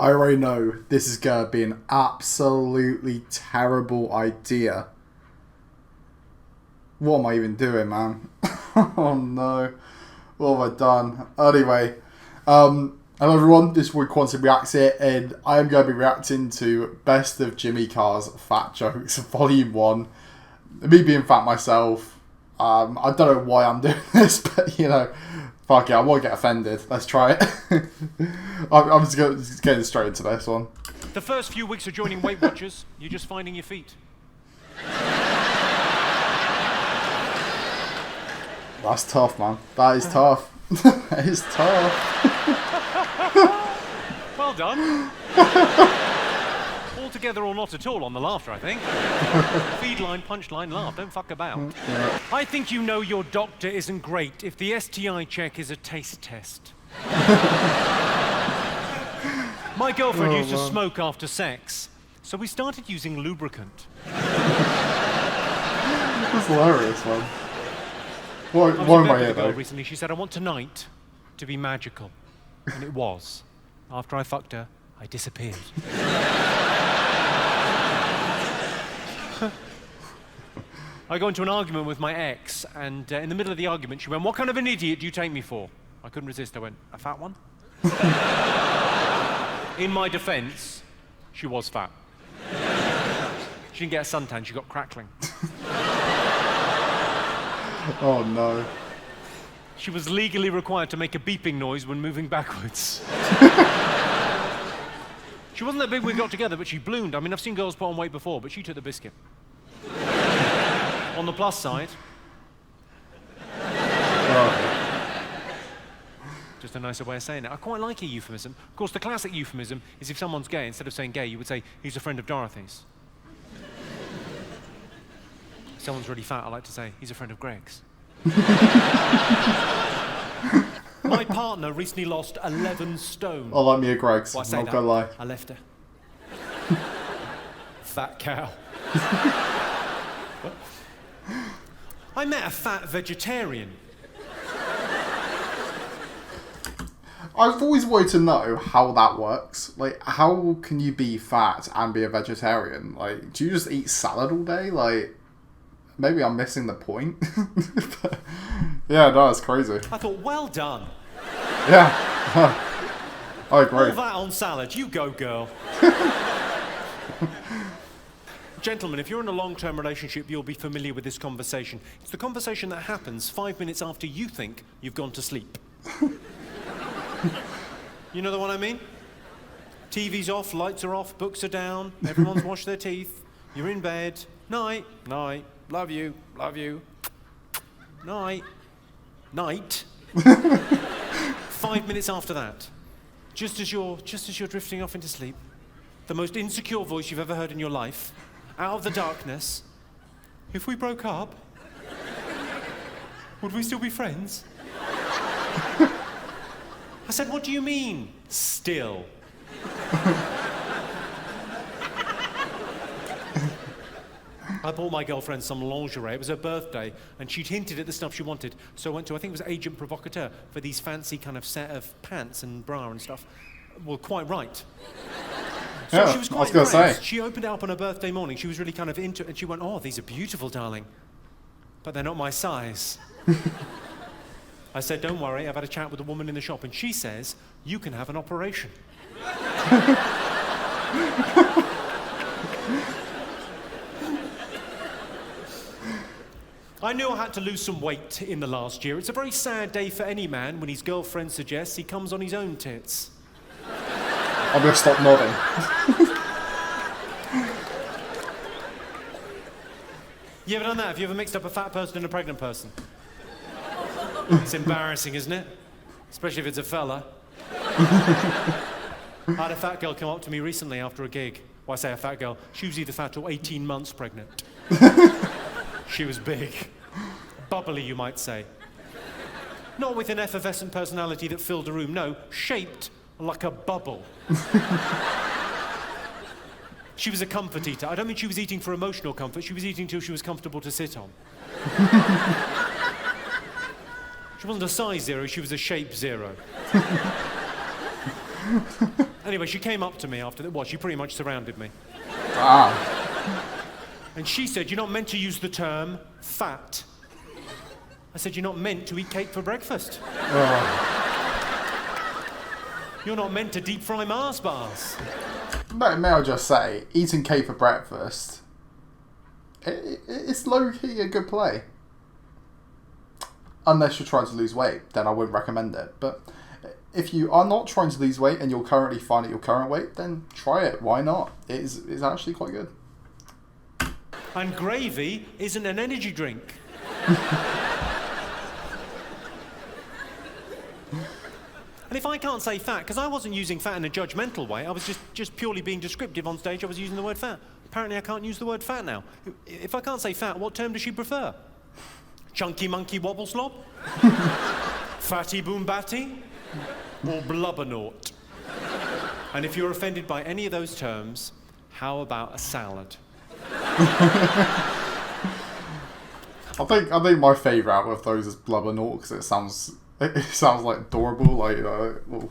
I already know this is going to be an absolutely terrible idea. What am I even doing, man? Oh no. What have I done? Anyway, hello everyone, this is Roy Quantum Reacts here, and I am going to be reacting to Best of Jimmy Carr's Fat Jokes, Volume 1. Me being fat myself, I don't know why I'm doing this, but you know, fuck it, I won't get offended. Let's try it. I'm just getting straight into this one. The first few weeks of joining Weight Watchers, you're just finding your feet. That's tough, man. That is tough. That is tough. Well done. All together or not at all on the laughter, I think. Feed line, punchline, laugh. Don't fuck about. Yeah. I think you know your doctor isn't great if the STI check is a taste test. My girlfriend used to smoke after sex, so we started using lubricant. That's hilarious, man. What I was am in I bed here, with a girl though? recently. She said, I want tonight to be magical. And it was. After I fucked her, I disappeared. I got into an argument with my ex, and in the middle of the argument, she went, what kind of an idiot do you take me for? I couldn't resist. I went, a fat one? In my defense, she was fat. She didn't get a suntan, she got crackling. Oh no. She was legally required to make a beeping noise when moving backwards. She wasn't that big when we got together, but she bloomed. I mean, I've seen girls put on weight before, but she took the biscuit. On the plus side, just a nicer way of saying it. I quite like a euphemism. Of course, the classic euphemism is if someone's gay, instead of saying gay, you would say, he's a friend of Dorothy's. If someone's really fat, I like to say, he's a friend of Greg's. My partner recently lost 11 stone. I like me a Greg's, Well, I say not that. gonna lie. I left her. Fat cow. I met a fat vegetarian. I've always wanted to know how that works. Like, how can you be fat and be a vegetarian? Like, do you just eat salad all day? Like, maybe I'm missing the point. But, yeah, no, it's crazy. I thought, well done. Yeah, I agree. All that on salad. You go, girl. Gentlemen, if you're in a long-term relationship, you'll be familiar with this conversation. It's the conversation that happens 5 minutes after you think you've gone to sleep. You know the one I mean? TV's off, lights are off, books are down, everyone's washed their teeth, you're in bed, night, night, love you, night, night. 5 minutes after that, just as you're drifting off into sleep, the most insecure voice you've ever heard in your life, out of the darkness, if we broke up, would we still be friends? I said, what do you mean, still? I bought my girlfriend some lingerie. It was her birthday, and she'd hinted at the stuff she wanted. So I went to, I think it was Agent Provocateur, for these fancy kind of set of pants and bra and stuff. Well, quite right. So Yeah, she was I was quite gonna say. impressed. She opened it up on her birthday morning. She was really kind of into it, and she went, oh, these are beautiful, darling. But they're not my size. I said, don't worry, I've had a chat with a woman in the shop, and she says, you can have an operation. I knew I had to lose some weight in the last year. It's a very sad day for any man when his girlfriend suggests he comes on his own tits. I'm gonna stop nodding. You ever done that? Have you ever mixed up a fat person and a pregnant person? It's embarrassing, isn't it? Especially if it's a fella. I had a fat girl come up to me recently after a gig. Well, I say a fat girl. She was either fat or 18 months pregnant. She was big. Bubbly, you might say. Not with an effervescent personality that filled a room. No, shaped like a bubble. She was a comfort eater. I don't mean she was eating for emotional comfort. She was eating till she was comfortable to sit on. She wasn't a size 0, she was a shape 0. Anyway, she came up to me after that. Well, she pretty much surrounded me. Ah. And she said, "You're not meant to use the term fat." I said, "You're not meant to eat cake for breakfast. You're not meant to deep fry Mars bars." May I just say, eating cake for breakfast, it's low-key a good play. Unless you're trying to lose weight, then I wouldn't recommend it. But if you are not trying to lose weight and you're currently fine at your current weight, then try it. Why not? It's actually quite good. And gravy isn't an energy drink. And if I can't say fat, because I wasn't using fat in a judgmental way, I was just purely being descriptive on stage, I was using the word fat. Apparently I can't use the word fat now. If I can't say fat, what term does she prefer? Chunky monkey wobble slob? Fatty boom batty? Or blubbernaut? And if you're offended by any of those terms, how about a salad? I think my favourite out of those is blubbernaut, because it sounds like adorable, like little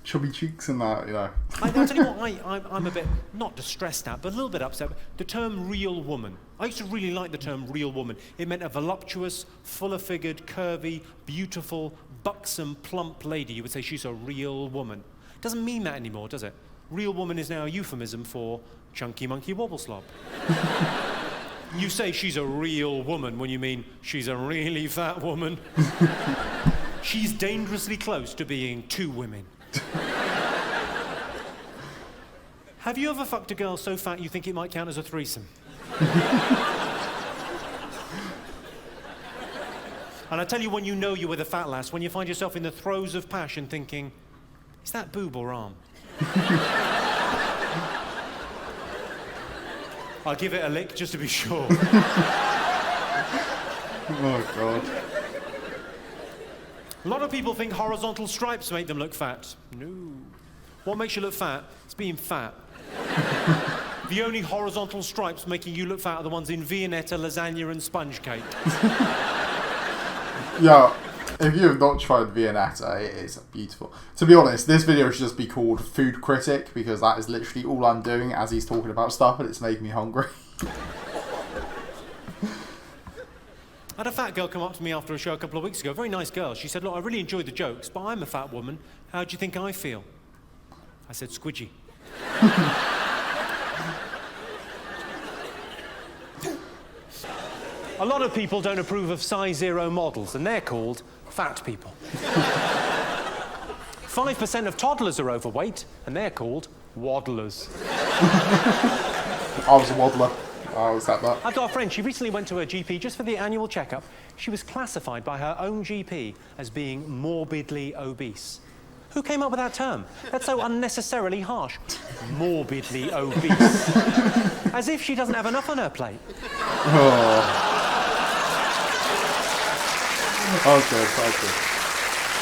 chubby cheeks and that, you know. I tell you what, I'm a bit, not distressed at, but a little bit upset. The term real woman. I used to really like the term real woman. It meant a voluptuous, fuller-figured, curvy, beautiful, buxom, plump lady. You would say she's a real woman. Doesn't mean that anymore, does it? Real woman is now a euphemism for chunky monkey wobble slob. You say she's a real woman when you mean she's a really fat woman. She's dangerously close to being two women. Have you ever fucked a girl so fat you think it might count as a threesome? And I tell you when you know you're with a fat lass, when you find yourself in the throes of passion thinking, is that boob or arm? I'll give it a lick just to be sure. Oh, God. A lot of people think horizontal stripes make them look fat. No. What makes you look fat? It's being fat. The only horizontal stripes making you look fat are the ones in Viennetta, lasagna and sponge cake. Yeah, if you have not tried Viennetta, it is beautiful. To be honest, this video should just be called Food Critic, because that is literally all I'm doing as he's talking about stuff, and it's making me hungry. I had a fat girl come up to me after a show a couple of weeks ago, a very nice girl. She said, "Look, I really enjoyed the jokes, but I'm a fat woman. How do you think I feel?" I said, "Squidgy." A lot of people don't approve of size 0 models, and they're called fat people. 5% of toddlers are overweight, and they're called waddlers. I was a waddler. I was that. I've got a friend, she recently went to her GP just for the annual checkup. She was classified by her own GP as being morbidly obese. Who came up with that term? That's so unnecessarily harsh. Morbidly obese. As if she doesn't have enough on her plate. Oh. Okay.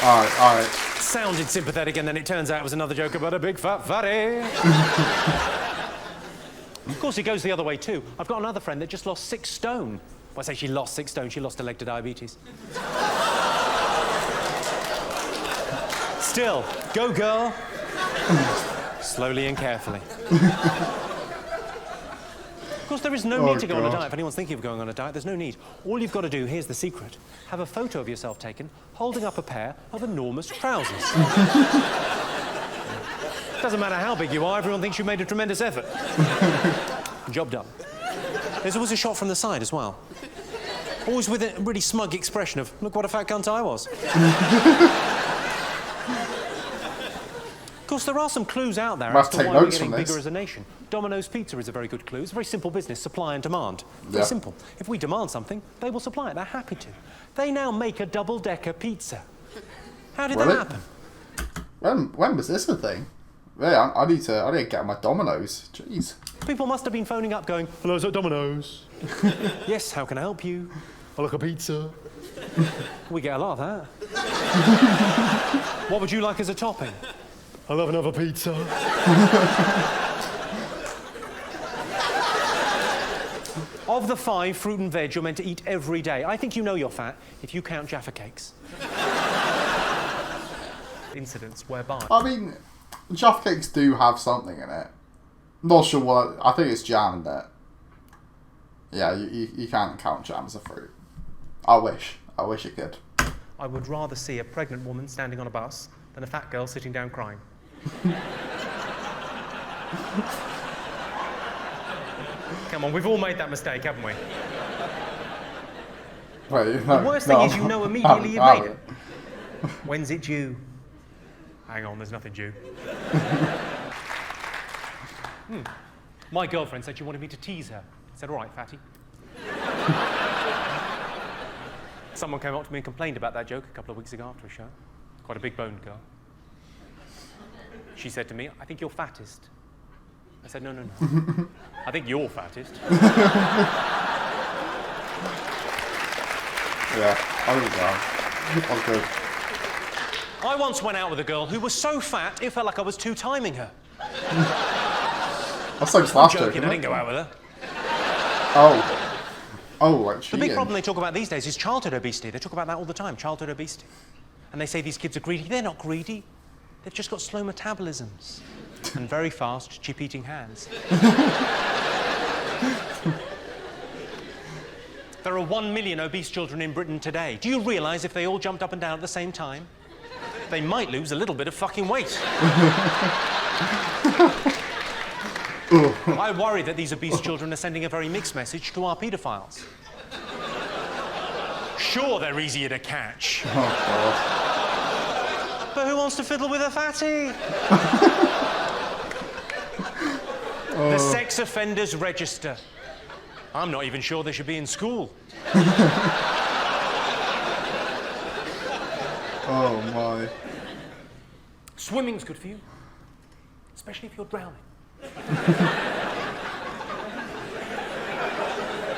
All right. Sounded sympathetic, and then it turns out it was another joke about a big fat fatty. Of course, it goes the other way too. I've got another friend that just lost 6 stone. Well, I say she lost 6 stone, she lost a leg to diabetes. Still, go girl. Slowly and carefully. Of course, there is no need to go on a diet. If anyone's thinking of going on a diet, there's no need. All you've got to do, here's the secret, have a photo of yourself taken holding up a pair of enormous trousers. Doesn't matter how big you are, everyone thinks you made a tremendous effort. Job done. There's always a shot from the side as well. Always with a really smug expression of, look what a fat cunt I was. Of course, there are some clues out there as to why we're getting bigger as a nation. Domino's Pizza is a very good clue. It's a very simple business, supply and demand. Very simple. If we demand something, they will supply it. They're happy to. They now make a double-decker pizza. How did that happen? When was this a thing? Yeah, I need to get on my Domino's. Jeez. People must have been phoning up going, "Hello, is that Domino's?" "Yes, how can I help you?" "I like a pizza." We get a lot of that. "What would you like as a topping?" "I'll have another pizza." Of the 5 fruit and veg you're meant to eat every day, I think you know you're fat if you count Jaffa cakes. Incidents whereby... I mean, Jaffa cakes do have something in it. Not sure what. I think it's jam in it. Yeah, you can't count jam as a fruit. I wish it could. I would rather see a pregnant woman standing on a bus than a fat girl sitting down crying. Come on, we've all made that mistake, haven't we? Wait, The worst thing is you know immediately you've made it. When's it due? Hang on, there's nothing due. My girlfriend said she wanted me to tease her. I said, all right, fatty. Someone came up to me and complained about that joke a couple of weeks ago after a show. Quite a big-boned girl. She said to me, I think you're fattest. I said, no. I think you're fattest. Yeah, I think so. I'm good. I once went out with a girl who was so fat, it felt like I was two-timing her. That's like last joke, Joking, I didn't go out with her. Oh, like cheating. The big problem they talk about these days is childhood obesity. They talk about that all the time, childhood obesity. And they say these kids are greedy. They're not greedy. They've just got slow metabolisms and very fast, chip-eating hands. There are 1 million obese children in Britain today. Do you realise if they all jumped up and down at the same time, they might lose a little bit of fucking weight? I worry that these obese children are sending a very mixed message to our paedophiles. Sure, they're easier to catch. Oh, God. But who wants to fiddle with a fatty? The sex offenders register. I'm not even sure they should be in school. Oh, my. Swimming's good for you, especially if you're drowning.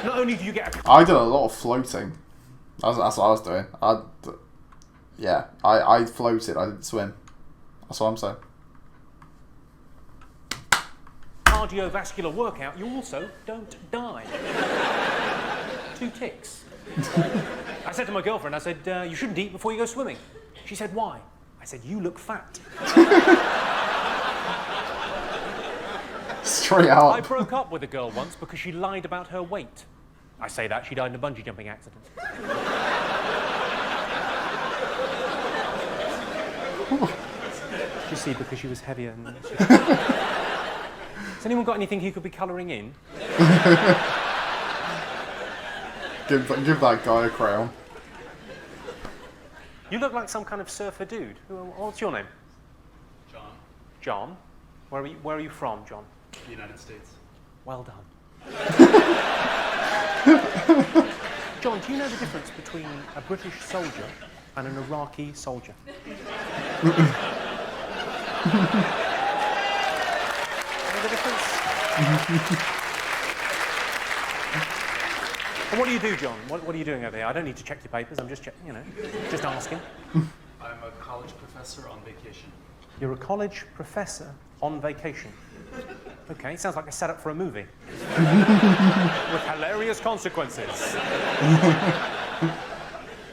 Not only do you get I did a lot of floating. That's what I was doing. I floated. I didn't swim. That's what I'm saying. cardiovascular workout, you also don't die. 2 ticks. I said to my girlfriend, I said, you shouldn't eat before you go swimming. She said, why? I said, you look fat. Straight out. I broke up with a girl once because she lied about her weight. I say that, she died in a bungee jumping accident. You see, because she was heavier than... Has anyone got anything he could be colouring in? Give that guy a crayon. You look like some kind of surfer dude. What's your name? John. John? Where are you from, John? The United States. Well done. John, do you know the difference between a British soldier and an Iraqi soldier? Know the difference? And what do you do, John? What are you doing over here? I don't need to check your papers. I'm just checking, just asking. I'm a college professor on vacation. You're a college professor on vacation. Okay, sounds like a setup for a movie. With hilarious consequences.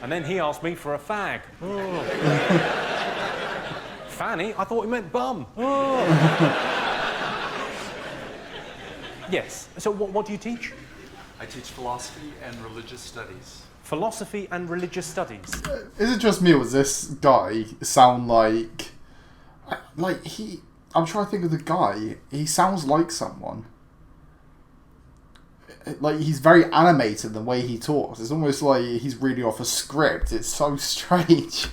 And then he asked me for a fag. Oh. Fanny? I thought he meant bum. Oh. Yes. So what do you teach? I teach philosophy and religious studies. Philosophy and religious studies. Is it just me or does this guy sound like he... I'm trying to think of the guy. He sounds like someone. Like, he's very animated the way he talks. It's almost like he's reading off a script. It's so strange.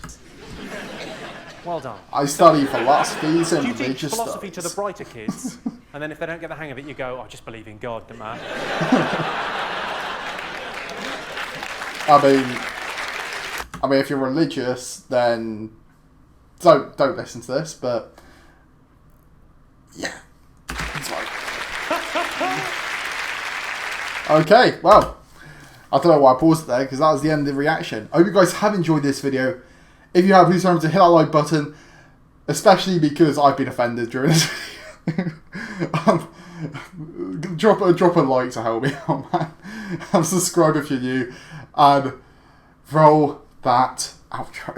Well done. I study philosophy and Do you teach religious philosophy to studies. the brighter kids? And then if they don't get the hang of it, you go, I just believe in God, don't matter. I mean, if you're religious, then don't listen to this, but yeah. It's like... Okay, well, I don't know why I paused it there, because that was the end of the reaction. I hope you guys have enjoyed this video. If you have, please remember to hit that like button, especially because I've been offended during this video. Drop a like to help me out, man. And subscribe if you're new. And roll that outro.